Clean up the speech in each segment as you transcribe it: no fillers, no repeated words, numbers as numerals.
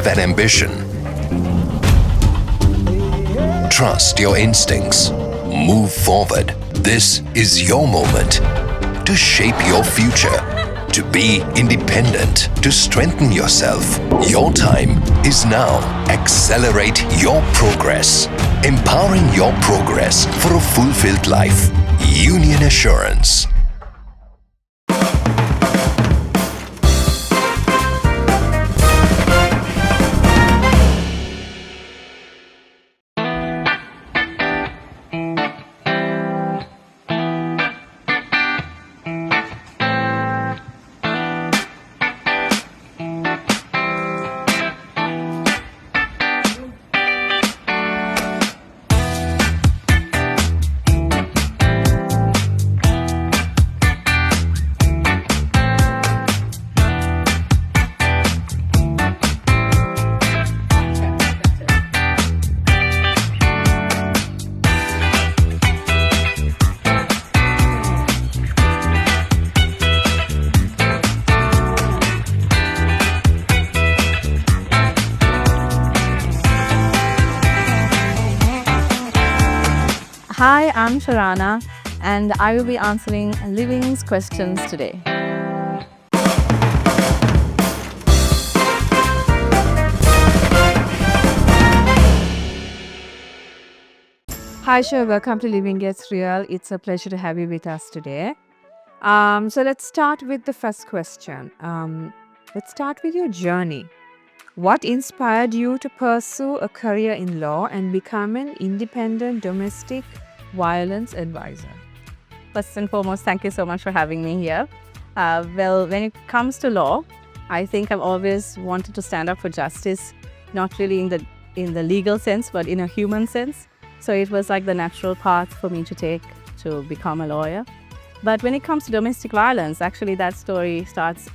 have an ambition? Trust your instincts. Move forward. This is your moment to shape your future, to be independent, to strengthen yourself. Your time is now. Accelerate your progress. Empowering your progress for a fulfilled life. Union Assurance. Hi, I'm Shahrana, and I will be answering Living's questions today. Hi, Shah. Welcome to Living Gets Real. It's a pleasure to have you with us today. So let's start with the first question. Let's start with your journey. What inspired you to pursue a career in law and become an independent domestic violence advisor? First and foremost, thank you so much for having me here. Well, when it comes to law, I think I've always wanted to stand up for justice, not really in the legal sense, but in a human sense. So it was like the natural path for me to take to become a lawyer. But when it comes to domestic violence, actually that story starts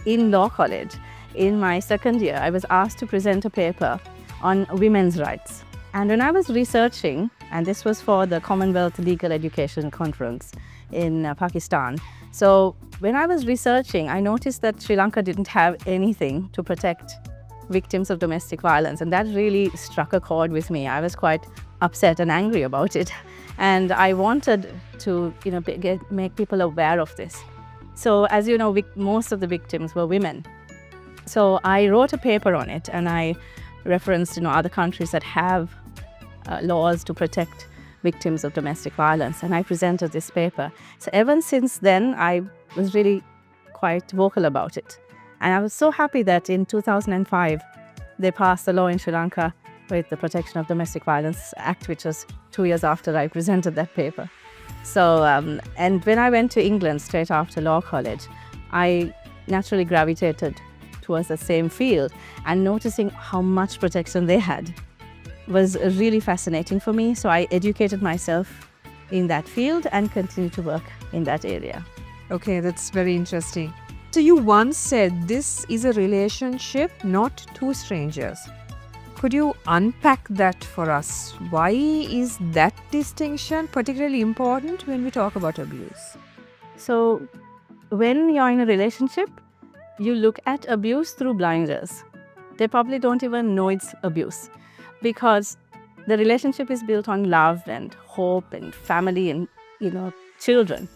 in law college. In my second year, I was asked to present a paper on women's rights. And when I was researching, and this was for the Commonwealth Legal Education Conference in Pakistan. So when I was researching, I noticed that Sri Lanka didn't have anything to protect victims of domestic violence. And that really struck a chord with me. I was quite upset and angry about it. And I wanted to make people aware of this. So as you know, most of the victims were women. So I wrote a paper on it, and I referenced other countries that have laws to protect victims of domestic violence, and I presented this paper. So ever since then, I was really quite vocal about it. And I was so happy that in 2005, they passed a law in Sri Lanka with the Protection of Domestic Violence Act, which was 2 years after I presented that paper. So, and when I went to England straight after law college, I naturally gravitated towards the same field, and noticing how much protection they had was really fascinating for me. So I educated myself in that field and continued to work in that area. Okay, that's very interesting. So you once said this is a relationship, not two strangers. Could you unpack that for us? Why is that distinction particularly important when we talk about abuse? So when you're in a relationship, you look at abuse through blinders. They probably don't even know it's abuse, because the relationship is built on love and hope and family and children.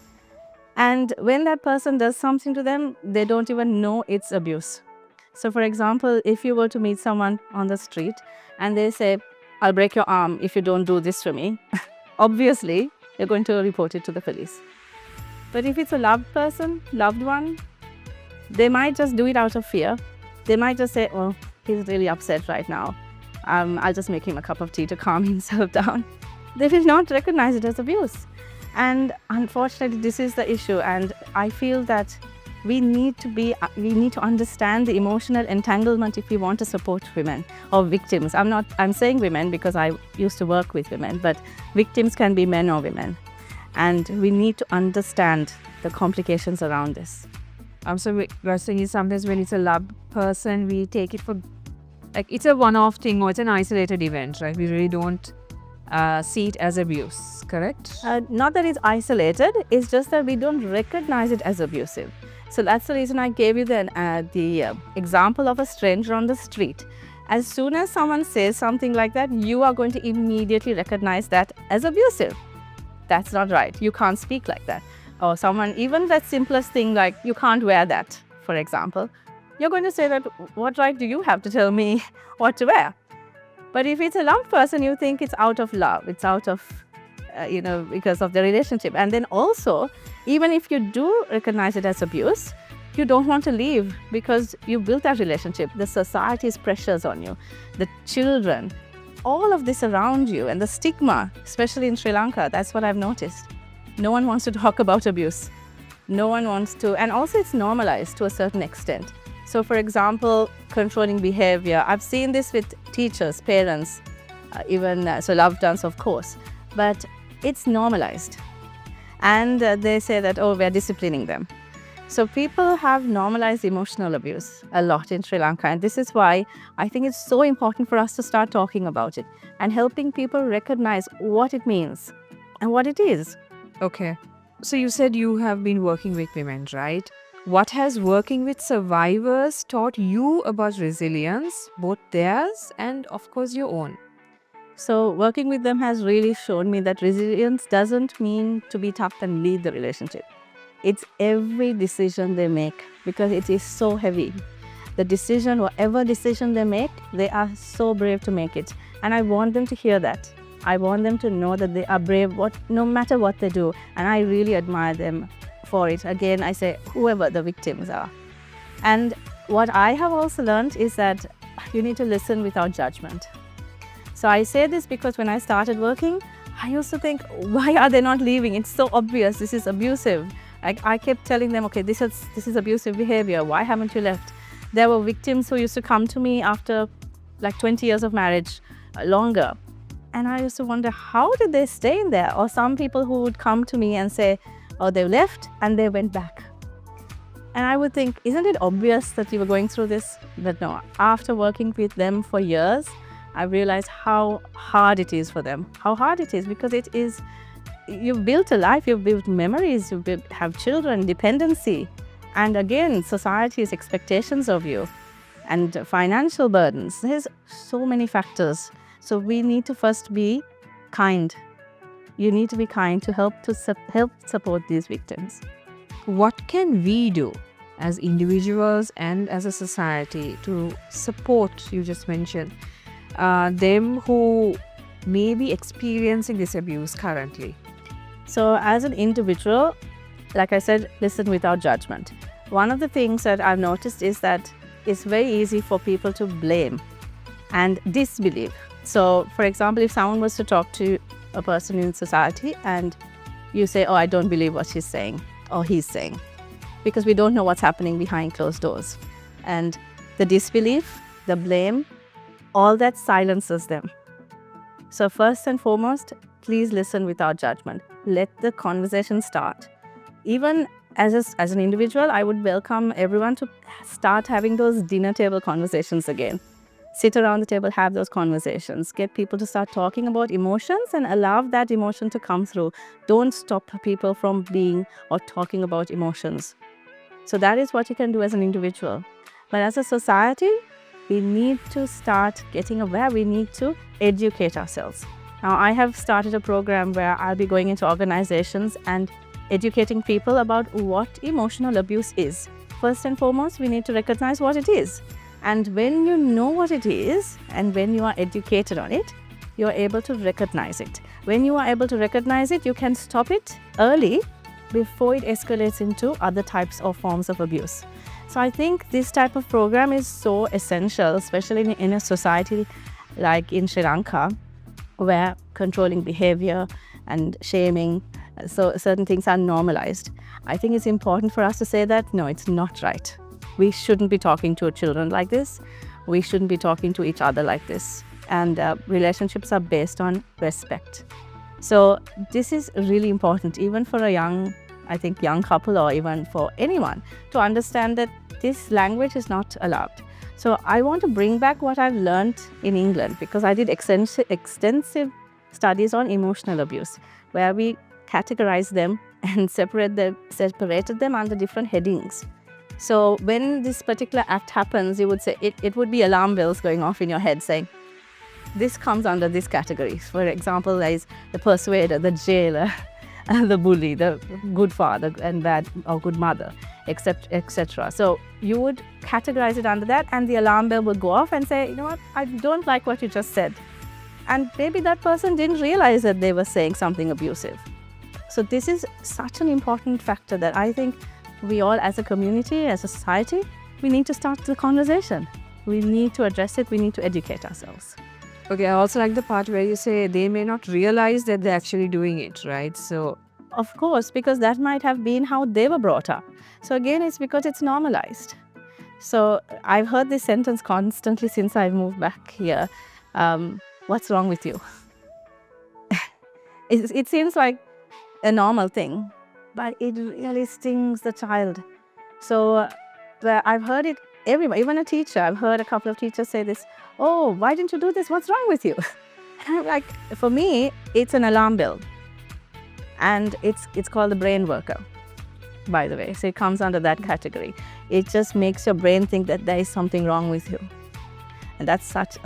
And when that person does something to them, they don't even know it's abuse. So for example, if you were to meet someone on the street and they say, "I'll break your arm if you don't do this for me," obviously you're going to report it to the police. But if it's a loved person, loved one, they might just do it out of fear. They might just say, "Oh, he's really upset right now. I'll just make him a cup of tea to calm himself down." They will not recognize it as abuse. And unfortunately, this is the issue. And I feel that we need to understand the emotional entanglement if we want to support women or victims. I'm saying women because I used to work with women, but victims can be men or women. And we need to understand the complications around this. So we're saying sometimes when it's a loved person, we take it for, like, it's a one-off thing or it's an isolated event, right? We really don't see it as abuse, correct? Not that it's isolated, it's just that we don't recognize it as abusive. So that's the reason I gave you the example of a stranger on the street. As soon as someone says something like that, you are going to immediately recognize that as abusive. That's not right. You can't speak like that. Or someone, even that simplest thing like you can't wear that, for example, you're going to say that, what right do you have to tell me what to wear? But if it's a loved person, you think it's out of love. It's out of, because of the relationship. And then also, even if you do recognize it as abuse, you don't want to leave because you built that relationship. The society's pressures on you, the children, all of this around you, and the stigma, especially in Sri Lanka, that's what I've noticed. No one wants to talk about abuse. No one wants to, and also it's normalized to a certain extent. So for example, controlling behavior. I've seen this with teachers, parents, so loved ones, of course, but it's normalized. And they say that, oh, we're disciplining them. So people have normalized emotional abuse a lot in Sri Lanka. And this is why I think it's so important for us to start talking about it and helping people recognize what it means and what it is. Okay. So you said you have been working with women, right? What has working with survivors taught you about resilience, both theirs and, of course, your own? So working with them has really shown me that resilience doesn't mean to be tough and leave the relationship. It's every decision they make, because it is so heavy. The decision, whatever decision they make, they are so brave to make it. And I want them to hear that. I want them to know that they are brave no matter what they do. And I really admire them for it. Again, I say whoever the victims are. And what I have also learned is that you need to listen without judgment. So I say this because when I started working, I used to think, why are they not leaving? It's so obvious. This is abusive. I kept telling them, okay, this is abusive behavior. Why haven't you left? There were victims who used to come to me after like 20 years of marriage, longer. And I used to wonder, how did they stay in there? Or some people who would come to me and say, oh, they left and they went back. And I would think, isn't it obvious that you were going through this? But no, after working with them for years, I realized how hard it is for them. How hard it is, because it is, you've built a life, you've built memories, have children, dependency. And again, society's expectations of you and financial burdens. There's so many factors. So we need to first be kind. You need to be kind to help support these victims. What can we do as individuals and as a society to support, you just mentioned, them who may be experiencing this abuse currently? So as an individual, like I said, listen without judgment. One of the things that I've noticed is that it's very easy for people to blame and disbelieve. So for example, if someone was to talk to a person in society and you say, oh, I don't believe what she's saying or he's saying, because we don't know what's happening behind closed doors. And the disbelief, the blame, all that silences them. So first and foremost, please listen without judgment. Let the conversation start. Even as an individual, I would welcome everyone to start having those dinner table conversations again. Sit around the table, have those conversations. Get people to start talking about emotions and allow that emotion to come through. Don't stop people from being or talking about emotions. So that is what you can do as an individual. But as a society, we need to start getting aware. We need to educate ourselves. Now, I have started a program where I'll be going into organizations and educating people about what emotional abuse is. First and foremost, we need to recognize what it is. And when you know what it is and when you are educated on it, you're able to recognize it. When you are able to recognize it, you can stop it early before it escalates into other types or forms of abuse. So I think this type of program is so essential, especially in a society like in Sri Lanka, where controlling behavior and shaming, so certain things are normalized. I think it's important for us to say that, no, it's not right. We shouldn't be talking to our children like this. We shouldn't be talking to each other like this. And relationships are based on respect. So this is really important, even for a young couple or even for anyone, to understand that this language is not allowed. So I want to bring back what I've learned in England, because I did extensive studies on emotional abuse, where we categorized them and separated them under different headings. So when this particular act happens, you would say it would be alarm bells going off in your head saying, this comes under this category. For example, there is the persuader, the jailer, the bully, the good father and bad or good mother, etc. So you would categorize it under that, and the alarm bell would go off and say, you know what, I don't like what you just said. And maybe that person didn't realize that they were saying something abusive. So this is such an important factor that I think we all as a community, as a society, we need to start the conversation. We need to address it. We need to educate ourselves. Okay, I also like the part where you say they may not realize that they're actually doing it, right? So, of course, because that might have been how they were brought up. So again, it's because it's normalized. So I've heard this sentence constantly since I moved back here. What's wrong with you? It seems like a normal thing, but it really stings the child. So I've heard it everywhere, even a teacher. I've heard a couple of teachers say this, oh, why didn't you do this? What's wrong with you? And I'm like, for me, it's an alarm bell. And it's called the brain worker, by the way. So it comes under that category. It just makes your brain think that there is something wrong with you. And that's such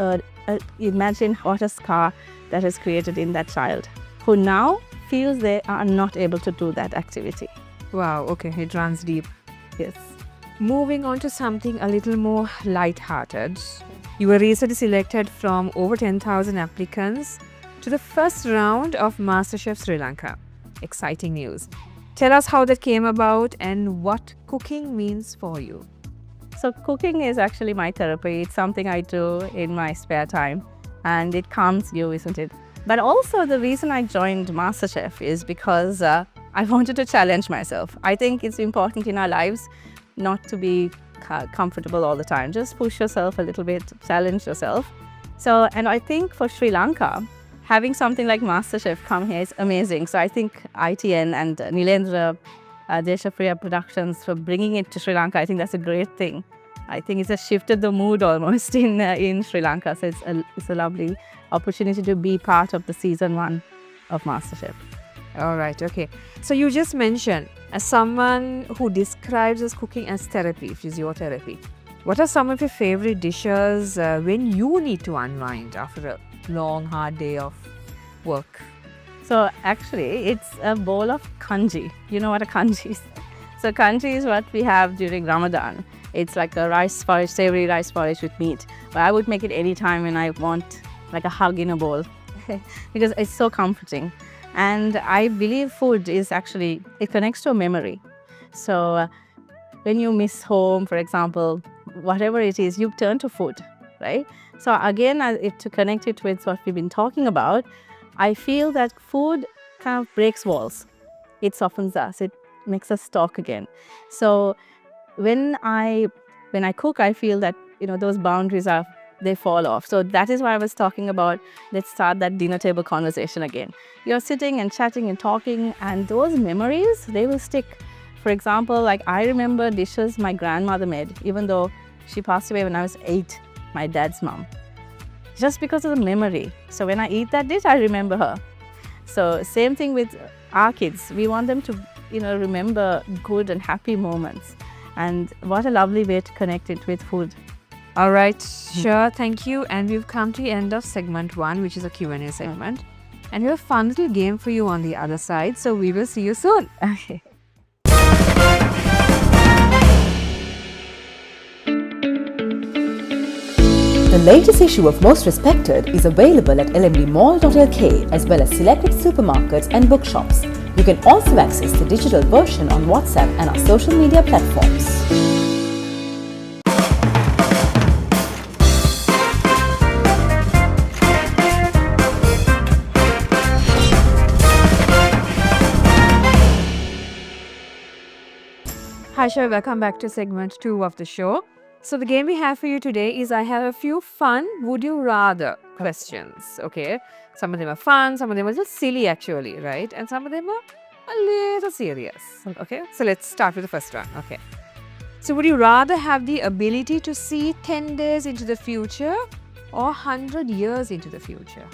imagine what a scar that is created in that child, who now feels they are not able to do that activity. wow, okay, it runs deep. Yes. Moving on to something a little more light-hearted. You were recently selected from over 10,000 applicants to the first round of MasterChef Sri Lanka. Exciting news. Tell us how that came about and what cooking means for you. So cooking is actually my therapy. It's something I do in my spare time, and it calms you, isn't it? But also the reason I joined MasterChef is because I wanted to challenge myself. I think it's important in our lives not to be comfortable all the time. Just push yourself a little bit, challenge yourself. So, and I think for Sri Lanka, having something like MasterChef come here is amazing. So I think ITN and Nilendra Deshapriya Productions for bringing it to Sri Lanka, I think that's a great thing. I think it's just shifted the mood almost in Sri Lanka. So it's a lovely opportunity to be part of the season 1 of MasterChef. All right, okay. So you just mentioned, as someone who describes as cooking as therapy, physiotherapy, what are some of your favorite dishes when you need to unwind after a long, hard day of work? So actually, it's a bowl of kanji. You know what a kanji is? So kanji is what we have during Ramadan. It's like a rice porridge, savory rice porridge with meat. But I would make it anytime when I want like a hug in a bowl because it's so comforting. And I believe food is actually, it connects to a memory. So when you miss home, for example, whatever it is, you turn to food, right? So again, to connect it with what we've been talking about, I feel that food kind of breaks walls. It softens us. It makes us talk again. So when I cook, I feel that, those boundaries they fall off. So that is why I was talking about, let's start that dinner table conversation again. You're sitting and chatting and talking, and those memories, they will stick. For example, like I remember dishes my grandmother made, even though she passed away when I was 8, my dad's mom, just because of the memory. So when I eat that dish, I remember her. So same thing with our kids. We want them to, remember good and happy moments. And what a lovely way to connect it with food. All right, sure, thank you. And we've come to the end of segment 1, which is a Q&A segment. And we have a fun little game for you on the other side. So we will see you soon. Okay. The latest issue of Most Respected is available at lmdmall.lk as well as selected supermarkets and bookshops. You can also access the digital version on WhatsApp and our social media platforms. Hi, Shah. Welcome back to segment 2 of the show. So the game we have for you today is I have a few fun would you rather questions, okay? Some of them are fun, some of them are just silly actually, right? And some of them are a little serious, okay? So let's start with the first one, okay? So would you rather have the ability to see 10 days into the future or 100 years into the future?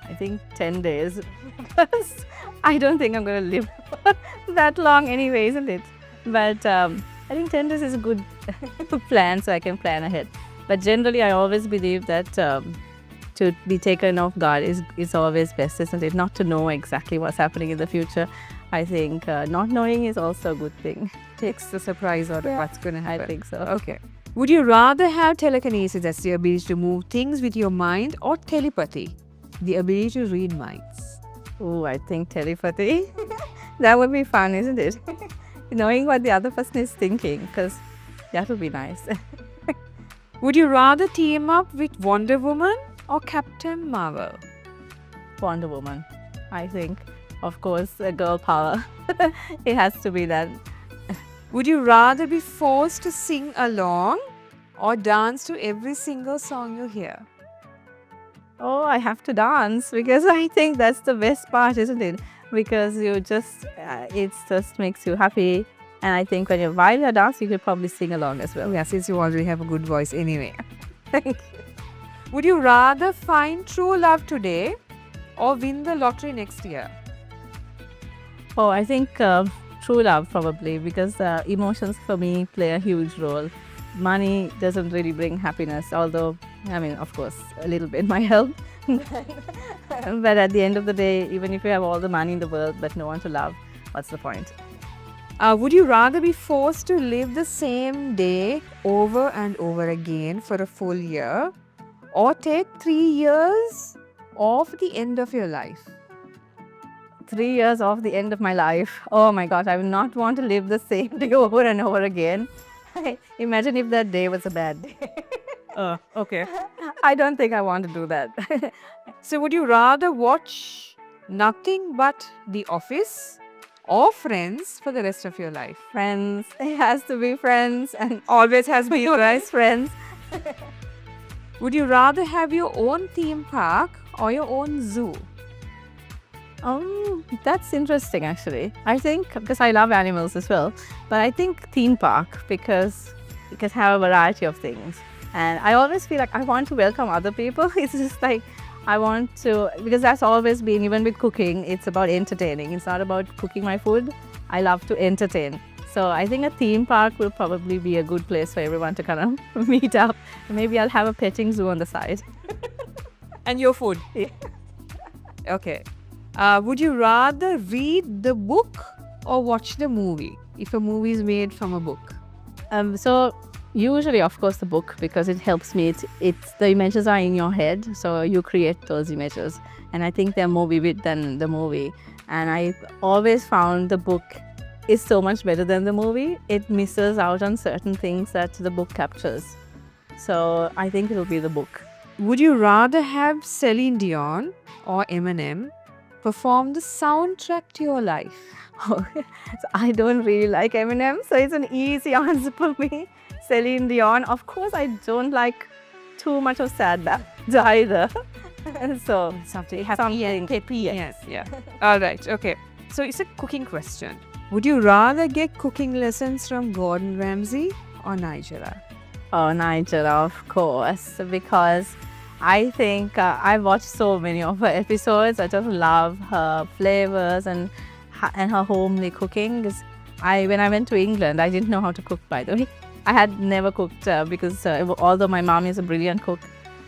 I think 10 days because I don't think I'm going to live that long anyway, isn't it? But I think 10 days is a good plan, so I can plan ahead. But generally, I always believe that to be taken off guard is always best, isn't it? Not to know exactly what's happening in the future. I think not knowing is also a good thing. Takes the surprise out of what's going to happen. I think so. Okay. Would you rather have telekinesis, that's the ability to move things with your mind, or telepathy, the ability to read minds? Oh, I think telepathy. That would be fun, isn't it? Knowing what the other person is thinking, because that would be nice. Would you rather team up with Wonder Woman or Captain Marvel? Wonder Woman, I think. Of course, girl power. It has to be that. Would you rather be forced to sing along or dance to every single song you hear? Oh, I have to dance because I think that's the best part, isn't it? Because you just, it just makes you happy. And I think while you're dancing, you could probably sing along as well. Yeah, since you already have a good voice anyway. Thank you. Would you rather find true love today or win the lottery next year? Oh, I think true love probably, because emotions for me play a huge role. Money doesn't really bring happiness, although, I mean, of course, a little bit might help. But at the end of the day, even if you have all the money in the world but no one to love, what's the point? Would you rather be forced to live the same day over and over again for a full year or take 3 years off the end of your life? 3 years off the end of my life. Oh my God, I would not want to live the same day over and over again. Imagine if that day was a bad day. Okay. I don't think I want to do that. So would you rather watch nothing but The Office or Friends for the rest of your life? Friends, it has to be friends, and Always has been nice friends. Would you rather have your own theme park or your own zoo? That's interesting actually. I think because I love animals as well, but I think theme park because have a variety of things. And I always feel like I want to welcome other people. It's just like I want to, because that's always been, even with cooking, it's about entertaining. It's not about cooking my food. I love to entertain. So I think a theme park will probably be a good place for everyone to kind of meet up. Maybe I'll have a petting zoo on the side. And your food? Yeah. Okay. Would you rather read the book or watch the movie if a movie is made from a book? So usually, of course, the book, because it helps me. It's the images are in your head, so you create those images, and I think they're more vivid than the movie. And I always found the book is so much better than the movie. It misses out on certain things that the book captures. So I think it'll be the book. Would you rather have Celine Dion or Eminem perform the soundtrack to your life? So I don't really like Eminem, so it's an easy answer for me. Celine Dion, of course, I don't like too much of sad ballads either. So Something peppy. Yes, yeah. All right, okay. So it's a cooking question. Would you rather get cooking lessons from Gordon Ramsay or Nigella? Oh, Nigella, of course, because I think I've watched so many of her episodes. I just love her flavors and her homely cooking. Because when I went to England, I didn't know how to cook, by the way. I had never cooked because although my mom is a brilliant cook,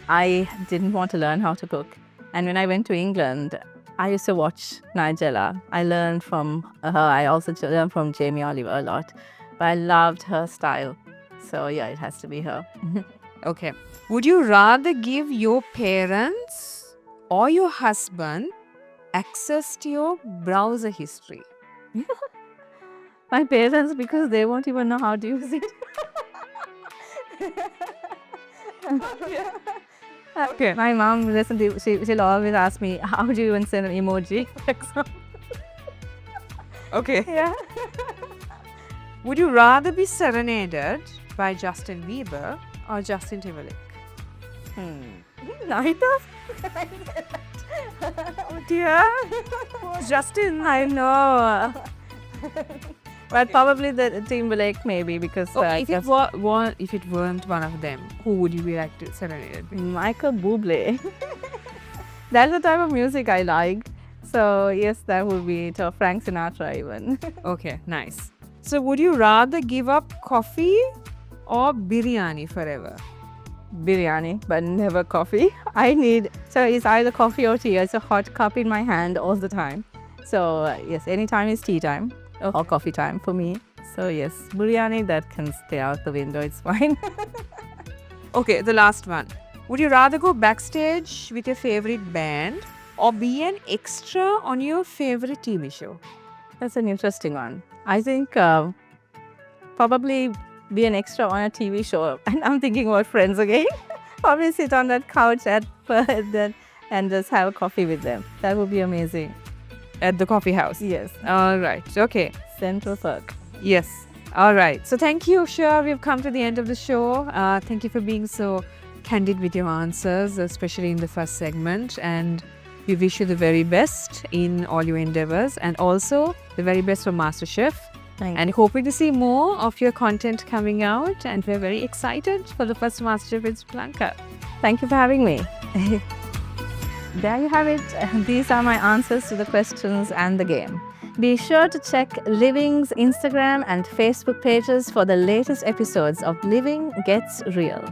I didn't want to learn how to cook. And when I went to England, I used to watch Nigella. I learned from her. I also learned from Jamie Oliver a lot. But I loved her style. So yeah, it has to be her. Okay. Would you rather give your parents or your husband access to your browser history? My parents, because they won't even know how to use it. Okay. My mom, she'll always ask me, how do you even send an emoji? For example. Okay. Yeah. Would you rather be serenaded by Justin Bieber or Justin Timberlake? Neither. Oh dear. Justin. I know. But probably the Timberlake maybe, because If it weren't one of them, who would you be like to serenade with? Michael Bublé. That's the type of music I like. So yes, that would be to Frank Sinatra even. Okay, nice. So, would you rather give up coffee or biryani forever? Biryani, but never coffee. So it's either coffee or tea. It's a hot cup in my hand all the time. So yes, anytime is tea time or coffee time for me. So yes, biryani, that can stay out the window. It's fine. Okay, the last one. Would you rather go backstage with your favorite band or be an extra on your favorite TV show? That's an interesting one. I think probably be an extra on a TV show. And I'm thinking about Friends again. Probably sit on that couch and just have a coffee with them. That would be amazing. At the coffee house? Yes. All right. Okay. Central Park. Yes. All right. So thank you, Shah. We've come to the end of the show. Thank you for being so candid with your answers, especially in the first segment. And we wish you the very best in all your endeavors and also the very best for MasterChef. And hoping to see more of your content coming out. And we're very excited for the first MasterChef in Sri Lanka. Thank you for having me. There you have it. These are my answers to the questions and the game. Be sure to check Living's Instagram and Facebook pages for the latest episodes of Living Gets Real.